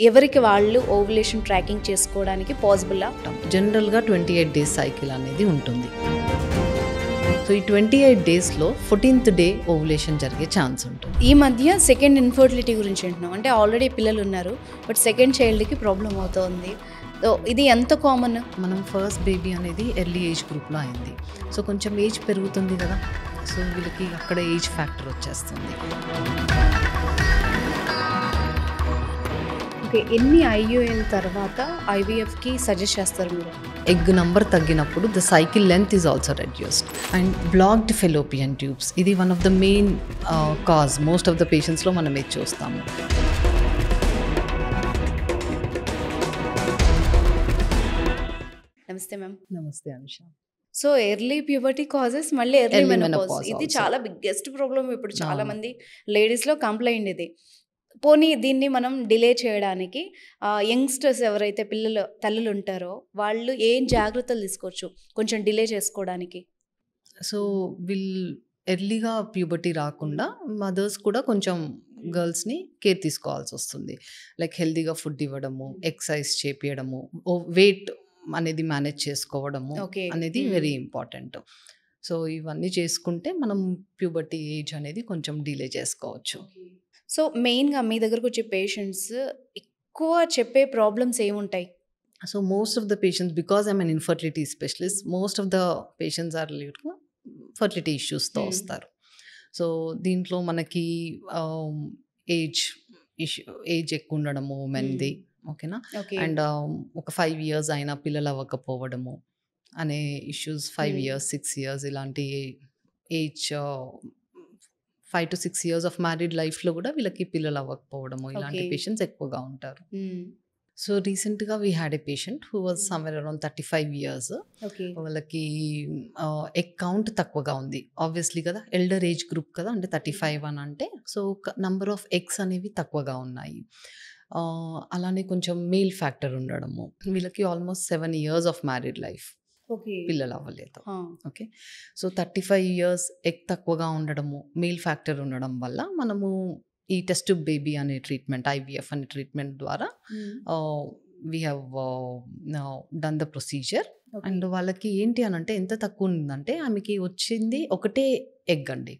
ఎవరికి వాళ్ళు ovulation tracking చేసుకోవడానికి పాసిబుల్లా? జనరల్గా 28 డేస్ సైకిల్ అనేది ఉంటుంది. సో ఈ 28 డేస్లో 14th డే ఓవులేషన్ జరిగే ఛాన్స్ ఉంటుంది. ఈ మధ్య సెకండ్ ఇన్ఫర్టిలిటీ గురించి అంటున్నాం. అంటే ఆల్రెడీ పిల్లలు ఉన్నారు, బట్ సెకండ్ చైల్డ్కి ప్రాబ్లం అవుతుంది. సో ఇది ఎంత కామన్? మనం ఫస్ట్ బేబీ అనేది ఎర్లీ ఏజ్ గ్రూప్లో అయింది. సో కొంచెం ఏజ్ పెరుగుతుంది కదా, సో వీళ్ళకి అక్కడ ఏజ్ ఫ్యాక్టర్ వచ్చేస్తుంది. ఓకే, ఎన్ని IUL తర్వాత IVFకి సజెస్ట్ చేస్తారు మీరు? ఎగ్ నంబర్ తగ్గినప్పుడు the cycle length is also reduced. And blocked fallopian tubes, ఇది one of the main cause most of the పేషెంట్స్లో మనం ఇది చూస్తాము. నమస్తే మ్యామ్. నమస్తే Anusha. So early puberty causes, మళ్ళీ ఎర్లీ Early మెనోపాజ్, menopause ఇది also. చాలా బిగ్గెస్ట్ ప్రాబ్లం ఇప్పుడు చాలా అవును. మంది లేడీస్లో కంప్లైంట్ ఇది. పోనీ దీన్ని మనం డిలే చేయడానికి యంగ్స్టర్స్ ఎవరైతే తల్లులు ఉంటారో వాళ్ళు ఏం జాగ్రత్తలు తీసుకోవచ్చు కొంచెం డిలే చేసుకోవడానికి? సో ఎర్లీగా ప్యూబర్టీ రాకుండా మదర్స్ కూడా కొంచెం గర్ల్స్ని కేర్ తీసుకోవాల్సి వస్తుంది. లైక్ హెల్తీగా ఫుడ్ ఇవ్వడము, ఎక్సర్సైజ్ చేపియడము, వెయిట్ అనేది మేనేజ్ చేసుకోవడము Okay. అనేది వెరీ ఇంపార్టెంట్. సో ఇవన్నీ చేసుకుంటే మనం ప్యూబర్టీ ఏజ్ అనేది కొంచెం డిలే చేసుకోవచ్చు. సో మెయిన్గా మీ దగ్గరకు వచ్చే పేషెంట్స్ ఎక్కువ చెప్పే ప్రాబ్లమ్స్ ఏముంటాయి? So most of the patients, because I'm an infertility specialist, most of the patients are fertility ఇష్యూస్తో వస్తారు. సో దీంట్లో మనకి ఏజ్ ఎక్కువ ఉండడము ఉమెన్ది, ఓకేనా, ఓకే. అండ్ ఒక 5 years అయినా పిల్లలు అవ్వకపోవడము అనే ఇష్యూస్, 5 years 6 years ఇలాంటి age 5 to 6 years of married లైఫ్లో కూడా వీళ్ళకి పిల్లలు అవ్వకపోవడము ఇలాంటి Okay. పేషెంట్స్ ఎక్కువగా ఉంటారు. సో రీసెంట్గా we had a patient who was somewhere around 35 years. Okay. వాళ్ళకి ఎగ్ కౌంట్ తక్కువగా ఉంది, ఆబ్వియస్లీ కదా, ఎల్డర్ ఏజ్ గ్రూప్ కదా, అంటే 35 అని అంటే సో నంబర్ ఆఫ్ ఎగ్స్ అనేవి తక్కువగా ఉన్నాయి. అలానే కొంచెం మేల్ ఫ్యాక్టర్ ఉండడము, వీళ్ళకి almost 7 years of married life, okay. పిల్లలు అవ్వలేదు. ఓకే, సో 35 years ఎగ్ తక్కువగా ఉండడము, మేల్ ఫ్యాక్టర్ ఉండడం వల్ల మనము ఈ టెస్ట్ ట్యూబ్ బేబీ అనే ట్రీట్మెంట్, IVF అనే ట్రీట్మెంట్ ద్వారా we have done the procedure. And వాళ్ళకి ఏంటి అని అంటే ఎంత తక్కువ ఉందంటే ఆమెకి వచ్చింది ఒకటే ఎగ్ అండి.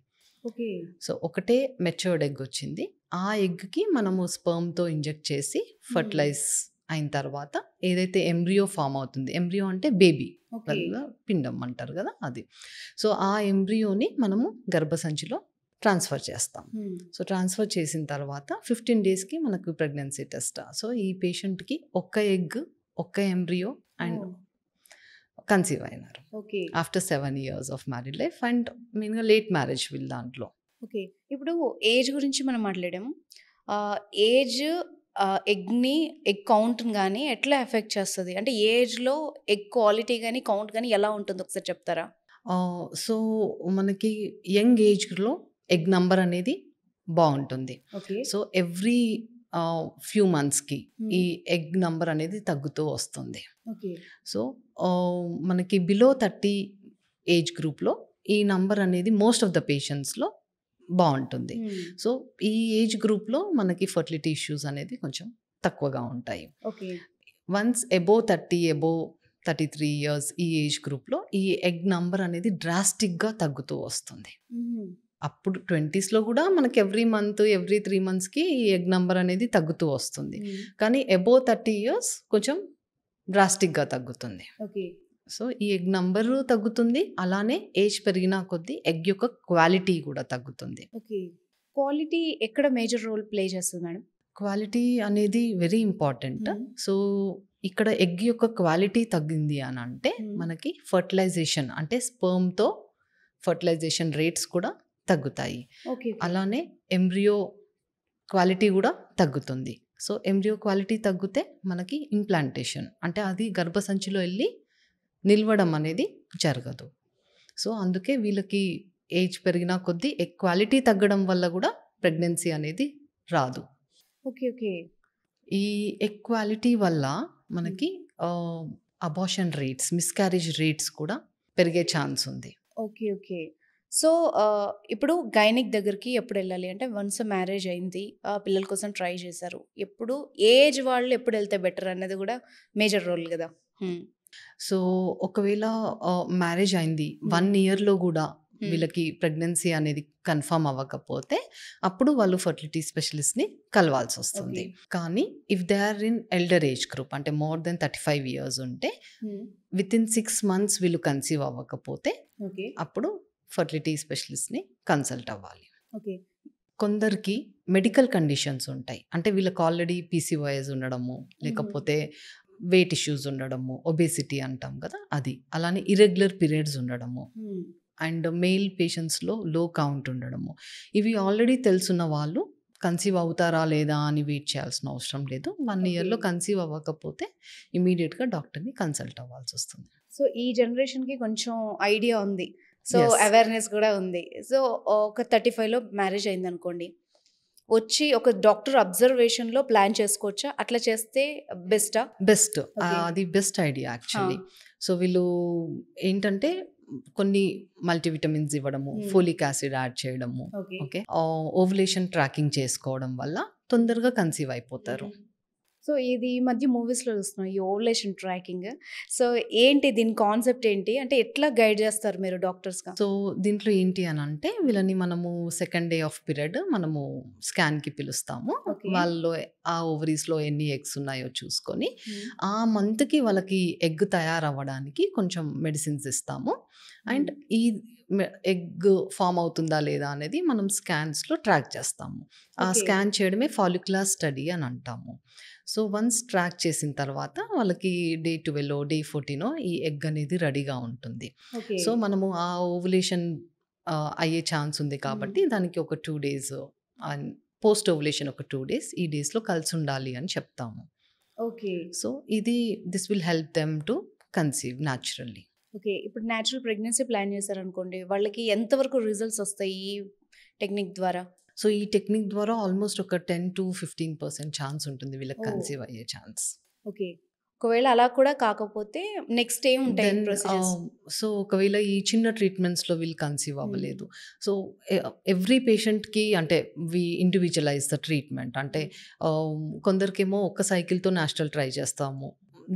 ఓకే. సో ఒకటే మెచ్యూర్డ్ ఎగ్ వచ్చింది. ఆ ఎగ్కి మనము స్పర్మ్తో ఇంజెక్ట్ చేసి ఫర్టిలైజ్ అయిన తర్వాత ఏదైతే ఎంబ్రియో ఫామ్ అవుతుంది, ఎంబ్రియో అంటే బేబీ ఓకే. పిండం అంటారు కదా అది. సో ఆ ఎంబ్రియోని మనము గర్భసంచిలో ట్రాన్స్ఫర్ చేస్తాం. సో ట్రాన్స్ఫర్ చేసిన తర్వాత 15 daysకి మనకు ప్రెగ్నెన్సీ టెస్ట్. సో ఈ పేషెంట్కి ఒక్క ఎగ్, ఒక్క ఎంబ్రియో అండ్ కన్సీవ్ అయినారు okay. After 7 years of married life and మెయిన్గా లేట్ మ్యారేజ్ వీళ్ళ దాంట్లో. ఓకే. ఇప్పుడు ఏజ్ గురించి మనం మాట్లాడాము. ఏజ్ ఎగ్ కౌంట్ని కానీ ఎట్లా ఎఫెక్ట్ చేస్తుంది? అంటే ఏజ్లో ఎగ్ క్వాలిటీ కానీ కౌంట్ కానీ ఎలా ఉంటుంది ఒకసారి చెప్తారా? సో మనకి యంగ్ ఏజ్లో ఎగ్ నంబర్ అనేది బాగుంటుంది. ఓకే. సో ఎవ్రీ ఫ్యూ మంత్స్కి ఈ ఎగ్ నంబర్ అనేది తగ్గుతూ వస్తుంది. ఓకే. సో మనకి బిలో 30 ఏజ్ గ్రూప్లో ఈ నంబర్ అనేది మోస్ట్ ఆఫ్ ద పేషెంట్స్లో బాగుంటుంది. సో ఈ ఏజ్ గ్రూప్లో మనకి ఫర్టిలిటీ ఇష్యూస్ అనేది కొంచెం తక్కువగా ఉంటాయి. ఓకే. వన్స్ అబోవ్ 33 years ఈ ఏజ్ గ్రూప్లో ఈ ఎగ్ నంబర్ అనేది డ్రాస్టిక్గా తగ్గుతూ వస్తుంది. అప్పుడు 20sలో కూడా మనకి ఎవ్రీ మంత్, ఎవ్రీ 3 monthsకి ఈ ఎగ్ నంబర్ అనేది తగ్గుతూ వస్తుంది. కానీ అబోవ్ 30 years కొంచెం డ్రాస్టిక్గా తగ్గుతుంది. ఓకే. సో ఈ ఎగ్ నంబరు తగ్గుతుంది, అలానే ఏజ్ పెరిగిన కొద్దీ ఎగ్ యొక్క క్వాలిటీ కూడా తగ్గుతుంది. ఓకే. క్వాలిటీ ఎక్కడ మేజర్ రోల్ ప్లే చేస్తుంది మేడం? క్వాలిటీ అనేది వెరీ ఇంపార్టెంట్. సో ఇక్కడ ఎగ్ యొక్క క్వాలిటీ తగ్గింది అని అంటే మనకి ఫర్టిలైజేషన్ అంటే స్పర్మ్తో ఫర్టిలైజేషన్ రేట్స్ కూడా తగ్గుతాయి. ఓకే. అలానే ఎంబ్రియో క్వాలిటీ కూడా తగ్గుతుంది. సో ఎంబ్రియో క్వాలిటీ తగ్గితే మనకి ఇంప్లాంటేషన్ అంటే అది గర్భసంచిలో వెళ్ళి నిల్వడం అనేది జరగదు. సో అందుకే వీళ్ళకి ఏజ్ పెరిగిన కొద్దీ ఎగ్ క్వాలిటీ తగ్గడం వల్ల కూడా ప్రెగ్నెన్సీ అనేది రాదు. ఓకే. ఓకే. ఈ ఎగ్ క్వాలిటీ వల్ల మనకి అబార్షన్ రేట్స్, మిస్క్యారేజ్ రేట్స్ కూడా పెరిగే ఛాన్స్ ఉంది. ఓకే. ఓకే. సో ఇప్పుడు గైనిక్ దగ్గరికి ఎప్పుడు వెళ్ళాలి అంటే వన్స్ మ్యారేజ్ అయింది, పిల్లల కోసం ట్రై చేశారు, ఎప్పుడు ఏజ్ వాళ్ళు ఎప్పుడు వెళ్తే బెటర్ అన్నది కూడా మేజర్ రోల్ కదా. సో ఒకవేళ మ్యారేజ్ అయింది 1 ఇయర్‌లో గూడా వీళ్ళకి ప్రెగ్నెన్సీ అనేది కన్ఫర్మ్ అవ్వకపోతే అప్పుడు వాళ్ళు ఫర్టిలిటీ స్పెషలిస్ట్‌ని కలవాల్సొస్తుంది. కానీ if they are in elder age group అంటే మోర్ దెన్ 35 ఇయర్స్ ఉంటే వితిన్ 6 మంత్స్ వీళ్ళు కన్సీవ్ అవ్వకపోతే అప్పుడు ఫర్టిలిటీ స్పెషలిస్ట్‌ని కన్సల్ట్ అవ్వాలి. కొందరికి మెడికల్ కండిషన్స్ ఉంటాయి. అంటే వీళ్ళకి ఆల్రెడీ పీసీఓఎస్ ఉండడము, లేకపోతే వెయిట్ ఇష్యూస్ ఉండడము, ఒబేసిటీ అంటాం కదా అది. అలానే ఇర్రెగ్యులర్ పీరియడ్స్ ఉండడము అండ్ మెయిల్ పేషెంట్స్‌లో లో కౌంట్ ఉండడము. ఇవి ఆల్రెడీ తెలుసున్న వాళ్ళు కన్సీవ్ అవుతారా లేదా అని వెయిట్ చేయాల్సిన అవసరం లేదు. 1 ఇయర్‌లో కన్సీవ్ అవ్వకపోతే ఇమ్మీడియేట్‌గా డాక్టర్‌ని కన్సల్ట్ అవ్వాల్సొస్తుంది. సో ఈ జనరేషన్‌కి కొంచెం ఐడియా ఉంది. So Yes. అవేర్‌నెస్ కూడా ఉంది. సో ఒక 35లో మ్యారేజ్ అయిందనుకోండి, వచ్చి ఒక డాక్టర్ అబ్జర్వేషన్‌లో ప్లాన్ చేసుకోవచ్చా? అట్లా చేస్తే బెస్టా? బెస్ట్. Okay. అది బెస్ట్ ఐడియా యాక్చువల్లీ. సో వీళ్ళు ఏంటంటే కొన్ని మల్టీవిటమిన్స్ ఇవ్వడము, ఫోలిక్ యాసిడ్ యాడ్ చేయడము, ఓకే, ఓవులేషన్ ట్రాకింగ్ చేసుకోవడం వల్ల తొందరగా కన్సీవ్ అయిపోతారు. సో ఇది ఈ మధ్య మూవీస్‌లో చూస్తున్నాం ఈ ఓవులేషన్ ట్రాకింగ్. సో ఏంటి దీని కాన్సెప్ట్ ఏంటి? అంటే ఎట్లా గైడ్ చేస్తారు మీరు డాక్టర్స్‌గా? సో దీంట్లో ఏంటి అని అంటే వీళ్ళని మనము సెకండ్ డే ఆఫ్ పీరియడ్ మనము స్కాన్‌కి పిలుస్తాము. Okay. వాళ్ళలో ఆ ఓవరీస్‌లో ఎన్ని ఎగ్స్ ఉన్నాయో చూసుకొని ఆ మంత్‌కి వాళ్ళకి ఎగ్ తయారవ్వడానికి కొంచెం మెడిసిన్స్ ఇస్తాము. అండ్ ఈ ఎగ్ ఫామ్ అవుతుందా లేదా అనేది మనం స్కాన్స్‌లో ట్రాక్ చేస్తాము. ఆ Okay. స్కాన్ చేయడమే ఫాలిక్యులర్ స్టడీ అని అంటాము. సో వన్స్ ట్రాక్ చేసిన తర్వాత వాళ్ళకి డే 12 డే 14 ఈ ఎగ్ అనేది రెడీగా ఉంటుంది. ఓకే. సో మనము ఆ ఓవులేషన్ అయ్యే ఛాన్స్ ఉంది కాబట్టి దానికి ఒక 2 డేస్ అండ్ పోస్ట్ ఓవులేషన్ ఒక 2 డేస్ ఈ డేస్‌లో కలిసి ఉండాలి అని చెప్తాము. Okay. So this will help them to conceive naturally. Okay. ఇప్పుడు న్యాచురల్ ప్రెగ్నెన్సీ ప్లాన్ చేశారనుకోండి, వాళ్ళకి ఎంతవరకు రిజల్ట్స్ వస్తాయి ఈ టెక్నిక్ ద్వారా? సో ఈ టెక్నిక్ ద్వారా ఆల్మోస్ట్ ఒక 10-15% ఛాన్స్ ఉంటుంది వీళ్ళకి ఓ. కన్సీవ్ అయ్యే ఛాన్స్. ఓకే. ఒకవేళ అలా కూడా కాకపోతే నెక్స్ట్ ఏముంటాయి దెన్ ప్రొసీజర్స్? సో ఒకవేళ ఈ చిన్న ట్రీట్మెంట్స్‌లో వీళ్ళు కన్సీవ్ అవ్వలేదు. సో ఎవ్రీ పేషెంట్‌కి అంటే ఇండివిజువలైజ్ ద ట్రీట్మెంట్. అంటే కొందరికేమో ఒక్క సైకిల్‌తో న్యాచురల్ ట్రై చేస్తాము.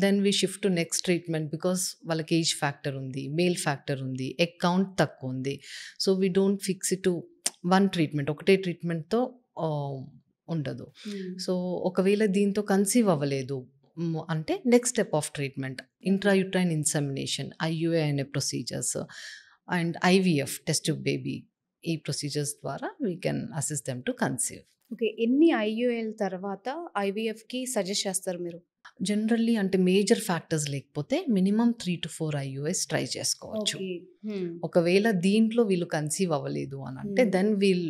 Then we shift to next treatment because వాళ్ళకి ఏజ్ ఫ్యాక్టర్ ఉంది, మేల్ ఫ్యాక్టర్ ఉంది, ఎగ్ కౌంట్ తక్కువ ఉంది. So we don't fix it to one treatment. ఒకటే ట్రీట్మెంట్‌తో ఉండదు. సో ఒకవేళ దీంతో కన్సీవ్ అవ్వలేదు అంటే next step of treatment intrauterine insemination, IUI అనే procedures and IVF test tube baby, ఈ ప్రొసీజర్స్ ద్వారా we can assist them to conceive. Okay. ఎన్ని ఐయుఎల్ తర్వాత ఐవీఎఫ్‌కి సజెస్ట్ చేస్తారు మీరు? జనరల్లీ అంటే మేజర్ ఫ్యాక్టర్స్ లేకపోతే మినిమం 3-4 ఐయుఎస్ ట్రై చేసుకోవచ్చు. ఓకే. ఒకవేళ దీంట్లో వీళ్ళు కన్సీవ్ అవ్వలేదు అని అంటే then we'll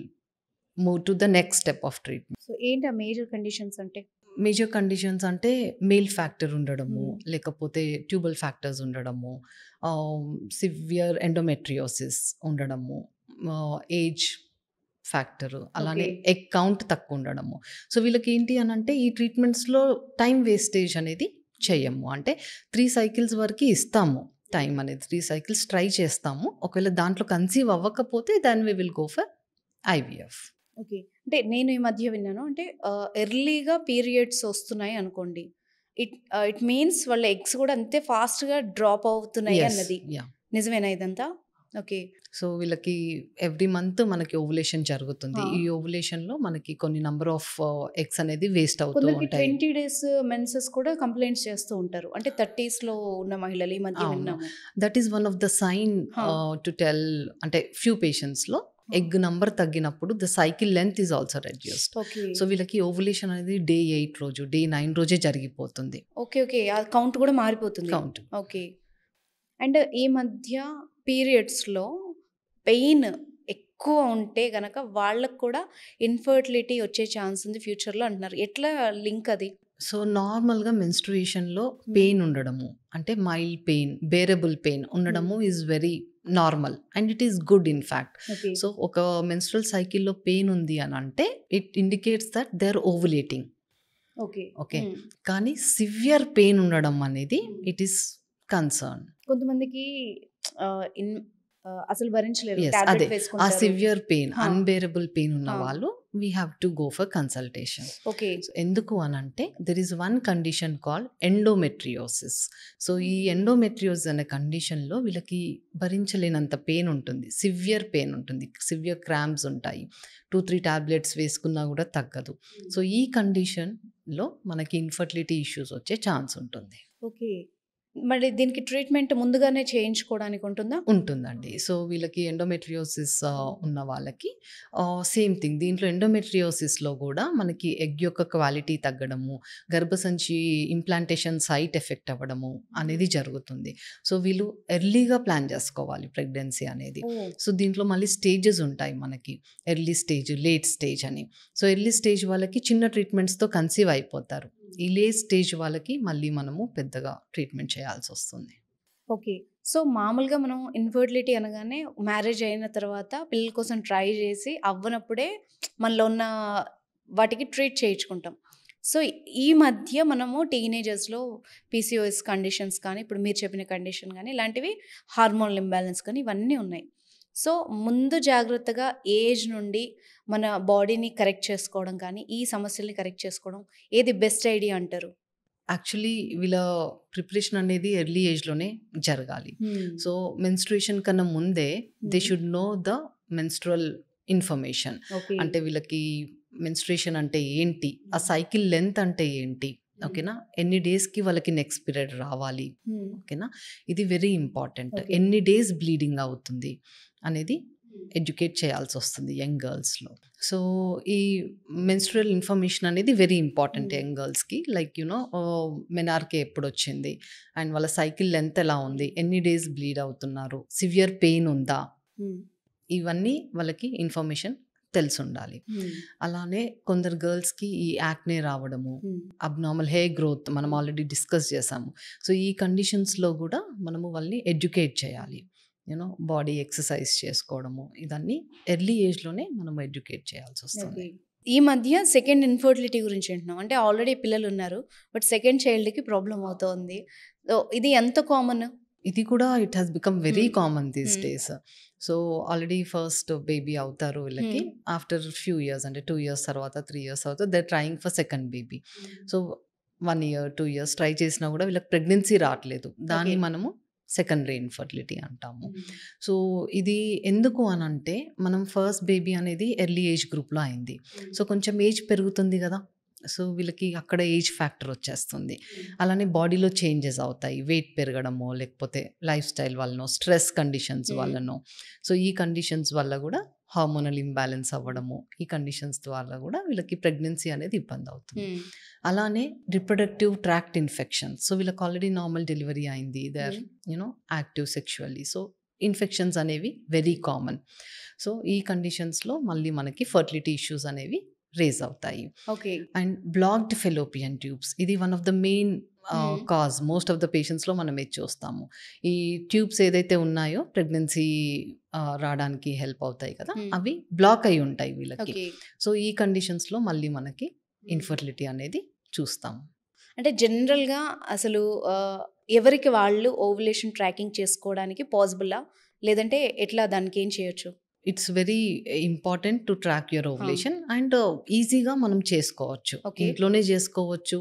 move to the next step of treatment. So ఏంటి ఆ మేజర్ కండిషన్స్ అంటే? మేజర్ కండిషన్స్ అంటే మేల్ ఫ్యాక్టర్ ఉండడము, లేకపోతే ట్యూబల్ ఫ్యాక్టర్స్ ఉండడము, సివియర్ ఎండోమెట్రియోసిస్ ఉండడము, ఏజ్ ఫ్యాక్టర్, అలానే Okay. ఎగ్ కౌంట్ తక్కువ ఉండడము. సో వీళ్ళకి ఏంటి అని అంటే ఈ ట్రీట్మెంట్స్లో టైం వేస్టేజ్ అనేది చేయము. అంటే 3 సైకిల్స్ వరకు ఇస్తాము టైం అనేది, 3 సైకిల్స్ ట్రై చేస్తాము. ఒకవేళ దాంట్లో కన్సీవ్ అవ్వకపోతే then we will go for IVF. Okay. అంటే నేను ఈ మధ్య విన్నాను. అంటే ఎర్లీగా పీరియడ్స్ వస్తున్నాయి అనుకోండి. ఇట్ మీన్స్ వాళ్ళ ఎగ్స్ కూడా అంతే ఫాస్ట్‌గా డ్రాప్ అవుతున్నాయి అన్నది. నిజమేనా ఇదంతా? ఓకే. సో వీళ్ళకి ఎవ్రీ మంత్ మనకి ఓవులేషన్ జరుగుతుంది. ఈ ఓవులేషన్‌లో మనకి కొన్ని నంబర్ ఆఫ్ ఎగ్స్ అనేది వేస్ట్ అవుతూ కొందరికి ఉంటాయి. 20 డేస్ మెన్సెస్ కూడా కంప్లెయింట్స్ చేస్తూ ఉంటారు. అంటే 30స్‌లో ఉన్న మహిళలు ఈ మధ్య అవును. విన్నాము. That is one of the sign to tell. అంటే ఫ్యూ పేషెంట్స్‌లో ఎగ్ నంబర్ తగ్గినప్పుడు the cycle length is also reduced. Okay. So వీళ్ళకి ఓవులేషన్ అనేది డే 8 రోజు, డే 9 రోజే జరిగిపోతుంది ఓకే. ఓకే. ఆ కౌంట్ కూడా మారిపోతుంది. కౌంట్. ఓకే. అండ్ ఈ మధ్య పీరియడ్స్‌లో పెయిన్ ఎక్కువ ఉంటే గనక వాళ్ళకి కూడా ఇన్ఫర్టిలిటీ వచ్చే ఛాన్స్ ఉంది ఫ్యూచర్‌లో అంటున్నారు. ఎట్లా లింక్ అది? సో నార్మల్‌గా మెన్స్ట్రుయేషన్‌లో పెయిన్ ఉండడము, అంటే మైల్డ్ పెయిన్, బేరబుల్ పెయిన్ ఉండడము is very normal and it is good in fact. Okay. So ఒక మెన్స్ట్రువల్ సైకిల్‌లో పెయిన్ ఉంది అని అంటే it indicates that they are ovulating. Okay. Okay. కానీ సివియర్ పెయిన్ ఉండడం అనేది ఇట్ ఈస్ కన్సర్న్. కొంతమందికి అసలు భరించలేరు. అదే. టాబ్లెట్ ఆ వేసుకుంటారు. సివియర్ పెయిన్, హా! అన్‌బేరబుల్ పెయిన్ ఉన్న హా! వాళ్ళు we have to go for consultation. Okay. So, ఎందుకు అనంటే there is one condition called endometriosis. So, ఈ ఎండోమెట్రియోసిస్ అనే కండిషన్‌లో వీళ్ళకి భరించలేనంత పెయిన్ ఉంటుంది. సివియర్ పెయిన్ ఉంటుంది. సివియర్ క్రాంప్స్ ఉంటాయి. 2, 3 టాబ్లెట్స్ వేసుకున్నా కూడా తగ్గదు. సో, ఈ కండిషన్‌లో మనకి ఇన్‌ఫర్టిలిటీ ఇష్యూస్ వచ్చే ఛాన్స్ ఉంటుంది. ఓకే. మరి దీనికి ట్రీట్మెంట్ ముందుగానే చేయించుకోవడానికి ఉంటుందా? ఉంటుందండి. సో, వీళ్ళకి ఎండోమెట్రియోసిస్ ఉన్న వాళ్ళకి సేమ్ థింగ్. దీంట్లో ఎండోమెట్రియోసిస్‌లో గూడా మనకి ఎగ్ యొక్క క్వాలిటీ తగ్గడము, గర్భసంచి ఇంప్లాంటేషన్ సైట్ ఎఫెక్ట్ అవ్వడము అనేది జరుగుతుంది. సో, వీళ్ళు ఎర్లీగా ప్లాన్ జేసుకోవాలి ప్రెగ్నెన్సీ అనేది. ఓహ్! సో, దీంట్లో మళ్ళీ స్టేజెస్ ఉంటాయి మనకి. ఎర్లీ స్టేజ్, లేట్ స్టేజ్ అని. సో, ఎర్లీ స్టేజ్ వాళ్ళకి చిన్న ట్రీట్మెంట్స్‌తో కన్సీవ్ అయిపోతారు. ఈ లేట్ స్టేజ్ వాళ్ళకి మళ్ళీ మనము పెద్దగా ట్రీట్మెంట్ చేయాల్సొస్తుంది. ఓకే. సో, మామూలుగా మనం ఇన్‌ఫర్టిలిటీ అనగానే మ్యారేజ్ అయిన తర్వాత పిల్లల కోసం ట్రై చేసి అవ్వనప్పుడే మనలో ఉన్న వాటికి ట్రీట్ చేయించుకుంటాం. సో, ఈ మధ్య మనము టీనేజర్స్‌లో పీసీఓఎస్ కండిషన్స్ కానీ, ఇప్పుడు మీరు చెప్పిన కండిషన్ గానీ, ఇలాంటివి హార్మోనల్ ఇంబాలెన్స్ కానీ ఇవన్నీ ఉన్నాయి. సో, ముందు జాగ్రత్తగా ఏజ్ నుండి మన బాడీని కరెక్ట్ చేసుకోవడం కానీ, ఈ సమస్యల్ని కరెక్ట్ చేసుకోవడం ఏది బెస్ట్ ఐడియా అంటారు? యాక్చువల్లీ వీళ్ళ ప్రిపరేషన్ అనేది ఎర్లీ ఏజ్‌లోనే జరగాలి. హ్మ్. సో, మెన్స్ట్రుయేషన్ కన్నా ముందే దే హ్మ్. Should know the menstrual information. Okay. అంటే వీళ్ళకి మెన్స్ట్రుయేషన్ అంటే ఏంటి? ఆ సైకిల్ లెంత్ అంటే ఏంటి? ఓకేనా? ఎన్ని డేస్‌కి వాళ్ళకి నెక్స్ట్ పీరియడ్ రావాలి? హ్మ్. ఓకేనా? ఇది వెరీ ఇంపార్టెంట్. ఓకే. ఎన్ని డేస్ బ్లీడింగ్ అవుతుంది అనేది ఎడ్యుకేట్ చేయాల్సొస్తుంది యంగ్ గర్ల్స్‌లో. సో, ఈ మెన్స్ట్రుయల్ ఇన్ఫర్మేషన్ అనేది వెరీ ఇంపార్టెంట్ హ్మ్. యంగ్ గర్ల్స్‌కి. లైక్ మెనార్కే ఎప్పుడొచ్చింది? అండ్ వాళ్ళ సైకిల్ లెంత్ ఎలా ఉంది? ఎన్ని డేస్ బ్లీడ్ అవుతున్నారు? సివియర్ పెయిన్ ఉందా? హ్మ్. ఇవన్నీ వాళ్ళకి ఇన్ఫర్మేషన్ తెలిసుండాలి. హ్మ్. అలానే కొందరు గర్ల్స్‌కి ఈ యాక్నే రావడము, హ్మ్. అబ్నార్మల్ హెయిర్ గ్రోత్ మనం ఆల్రెడీ డిస్కస్ చేసాము. సో, ఈ కండిషన్స్‌లో గూడా మనము వాళ్ళని ఎడ్యుకేట్ చేయాలి. బాడీ ఎక్సర్సైజ్ చేసుకోవడము, ఇదన్నీ ఎర్లీ ఏజ్‌లోనే మనం ఎడ్యుకేట్ చేయాల్సొస్తుంది. ఓకే. ఈ మధ్య సెకండ్ ఇన్‌ఫర్టిలిటీ గురించి వింటున్నాం. అంటే ఆల్రెడీ పిల్లలున్నారు. బట్ సెకండ్ చైల్డ్‌కి ప్రాబ్లమ్ అవుతోంది. సో, ఇది ఎంత కామన్? ఇది కూడా ఇట్ హాస్ బికమ్ వెరీ హ్మ్. కామన్ దీస్ హ్మ్. Days. So, already first baby అవుతారు వీళ్ళకి. హ్మ్. ఆఫ్టర్ ఫ్యూ ఇయర్స్ అంటే 2 ఇయర్స్ తర్వాత, 3 ఇయర్స్ తర్వాత they are trying for second baby. So, 1 year, 2 years try చేసినా కూడా వీళ్ళకి ప్రెగ్నెన్సీ రావట్లేదు. ఓకే. దాన్ని మనము సెకండరీ ఇన్‌ఫర్టిలిటీ అంటాము. హ్మ్. సో, ఇది ఎందుకు అనంటే మనం ఫస్ట్ బేబీ అనేది ఎర్లీ ఏజ్ గ్రూప్‌లో అయింది. సో, కొంచెం ఏజ్ పెరుగుతుంది గదా! సో, వీళ్ళకి అక్కడ ఏజ్ ఫ్యాక్టర్ వచ్చేస్తుంది. అలానే బాడీలో చేంజెస్ అవుతాయి. వెయిట్ పెరగడమో, లేకపోతే లైఫ్ స్టైల్ వల్లనో, స్ట్రెస్ కండిషన్స్ హ్మ్. వల్లనో. సో, ఈ కండిషన్స్ వల్ల గూడా హార్మోనల్ ఇంబాలెన్స్ అవ్వడము, ఈ కండిషన్స్ వల్ల గూడా వీళ్ళకి ప్రెగ్నెన్సీ అనేది ఇబ్బందవుతుంది. హ్మ్. అలానే రిప్రొడక్టివ్ ట్రాక్ట్ ఇన్ఫెక్షన్స్. సో, వీళ్ళకి ఆల్రెడీ నార్మల్ డెలివరీ అయింది. దే ఆర్ హ్మ్. Active sexually. సో, ఇన్ఫెక్షన్స్ అనేవి వెరీ కామన్. సో, ఈ కండిషన్స్‌లో మళ్ళీ మనకి ఫర్టిలిటీ ఇష్యూస్ అనేవి రేజ్ అవుతాయి. Okay. And blocked fallopian tubes ఇది వన్ ఆఫ్ ద మెయిన్ హ్మ్. కాజ్ మోస్ట్ ఆఫ్ ద పేషెంట్స్‌లో మనం ఇది చూస్తాము. ఈ ట్యూబ్స్ ఏదైతే ఉన్నాయో ప్రెగ్నెన్సీ రావడానికి హెల్ప్ అవుతాయి కదా! హ్మ్. అవి బ్లాక్ అయ్యి ఉంటాయి వీళ్ళకి. ఓకే. సో, ఈ కండిషన్స్‌లో మళ్ళీ మనకి ఇన్‌ఫర్టిలిటీ అనేది చూస్తాము. అంటే జనరల్‌గా అసలు ఎవరికి వాళ్ళు ఓవ్యులేషన్ ట్రాకింగ్ చేసుకోవడానికి పాసిబులా? లేదంటే ఎట్లా దానికేం చేయొచ్చు? It's very important to track your ఆ! ఓవ్యులేషన్ అండ్ ఈజీగా మనం చేసుకోవచ్చు. ఓకే. ఇంట్లోనే చేసుకోవచ్చు.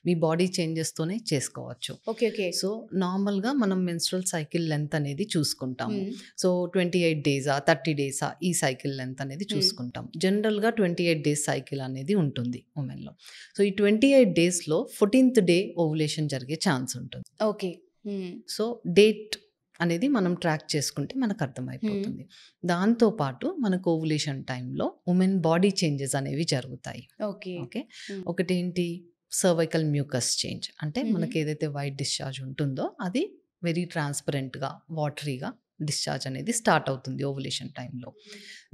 మీ బాడీ చేంజెస్‌తోనే చేసుకోవచ్చు. ఓకే. ఓకే. సో, నార్మల్‌గా మనం మెన్స్ట్రువల్ సైకిల్ లెంత్ అనేది చూసుకుంటాము. హ్మ్. సో, 28 డేసా, 30 డేసా ఈ సైకిల్ లెంత్ అనేది హ్మ్. చూసుకుంటాం. జనరల్‌గా 28 డేస్ సైకిల్ అనేది ఉంటుంది ఉమెన్‌లో. సో, ఈ 28 డేస్‌లో 14థ్ డే ఓవ్యులేషన్ జరిగే ఛాన్స్ ఉంటుంది. ఓకే. హ్మ్. సో, డేట్ అనేది మనం ట్రాక్ చేసుకుంటే మనకు హ్మ్. అర్థమైపోతుంది. దాంతో పాటు మనకు ఓవ్యులేషన్ టైంలో ఉమెన్ బాడీ చేంజెస్ అనేవి జరుగుతాయి. ఓకే. ఓకే. హ్మ్. ఒకటేంటి సర్వైకల్ మ్యూకస్ చేంజ్. అంటే హుహు. మనకి ఏదైతే వైట్ డిశ్చార్జ్ ఉంటుందో అది వెరీ ట్రాన్స్‌పరెంట్‌గా, వాటరీగా డిశ్చార్జ్ అనేది స్టార్ట్ అవుతుంది ఓవ్యులేషన్ టైంలో.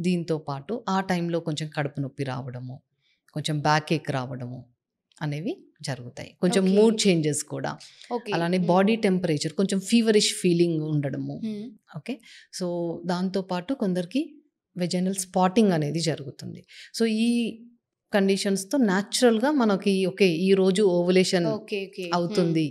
దీంతో పాటు ఆ టైంలో కొంచెం కడుపు నొప్పి రావడము, కొంచెం బ్యాక్ ఏక్ రావడము అనేవి జరుగుతాయి. కొంచెం ఓకే. మూడ్ చేంజెస్ కూడా. ఓకే. అలానే హ్మ్. బాడీ టెంపరేచర్ కొంచెం ఫీవరిష్ ఫీలింగ్ ఉండడము. హ్మ్. ఓకే. సో, దాంతో పాటు కొందరికి వెజైనల్ స్పాటింగ్ అనేది జరుగుతుంది. సో, ఈ కండిషన్స్‌తో న్యాచురల్‌గా మనకి ఓకే. ఈరోజు ఓవులేషన్ ఓకే. ఓకే. అవుతుంది.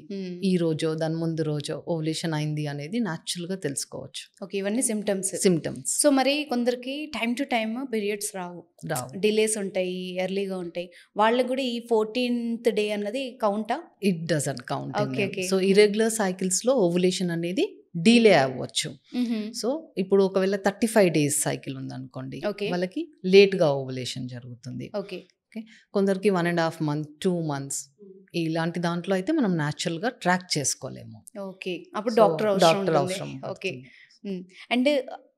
ఈ రోజో, దాని ముందు రోజో ఓవులేషన్ అయింది అనేది న్యాచురల్‌గా తెలుసుకోవచ్చు. ఓకే. ఇవన్నీ సిమ్టమ్స్. సింప్టమ్స్ సో, మరి కొందరికి టైమ్ టు టైమ్ పీరియడ్స్ రావు. రావు. డిలేస్ ఉంటాయి, ఎర్లీగా ఉంటాయి. వాళ్ళకి కూడా ఈ 14th డే అన్నది కౌంటా? It doesn't count in okay. Them. Okay. So, irregular సైకిల్స్‌లో ఓవులేషన్ అనేది డిలే అవ్వచ్చు. సో, ఇప్పుడు ఒకవేళ 35 డేస్ సైకిల్ ఉందనుకోండి. ఓకే. వాళ్ళకి లేట్‌గా ఓవులేషన్ జరుగుతుంది. ఓకే. ఓకే. కొందరికి 1 ½ మంత్, 2 మంత్స్ ఇలాంటి దాంట్లో అయితే మనం న్యాచురల్‌గా ట్రాక్ చేసుకోలేము. ఓకే. అప్పుడు సో, డాక్టర్ అవసరం డాక్టర్ ఉంటుంది. అవసరం ఓకే. పడుతుంది. అండ్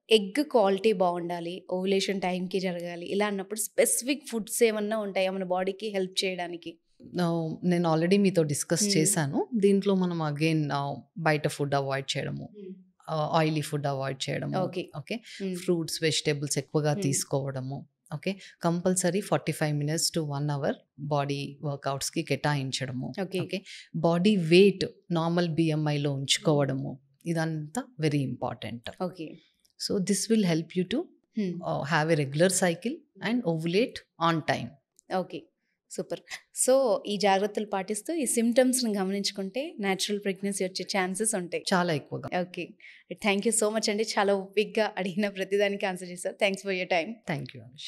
ఎగ్ క్వాలిటీ బాగుండాలి, ఓవులేషన్ టైంకి జరగాలి, ఇలా అన్నప్పుడు స్పెసిఫిక్ ఫుడ్స్ ఏమన్నా ఉంటాయా మన బాడీకి హెల్ప్ చేయడానికి? నేను ఆల్రెడీ మీతో డిస్కస్ Hmm. చేశాను. దీంట్లో మనం అగైన్ బయట ఫుడ్ అవాయిడ్ చేయడము, ఆయిలీ ఫుడ్ అవాయిడ్ చేయడము. Okay. Okay. Hmm. Fruits, vegetables ఎక్కువగా Hmm. తీసుకోవడము. Okay. Compulsory 45 minutes to 1 hour body వర్కౌట్స్‌కి కేటాయించడము. Okay. Okay. Body weight normal BMIలో ఉంచుకోవడము. ఇదంతా very important. Okay. So, this will help you to have a regular cycle and ovulate on time. Okay. Super. So, ఈ జాగ్రత్తలు పాటిస్తూ ఈ సిమ్టమ్స్‌ని గమనించుకుంటే న్యాచురల్ ప్రెగ్నెన్సీ వచ్చే ఛాన్సెస్ ఉంటాయి. చాలా ఎక్కువగా. Okay. Thank you so much అండి. చాలా ఓపిక్గా అడిగిన ప్రతిదానికి ఆన్సర్ చేశారు. Thanks for your time. Thank you Anusha.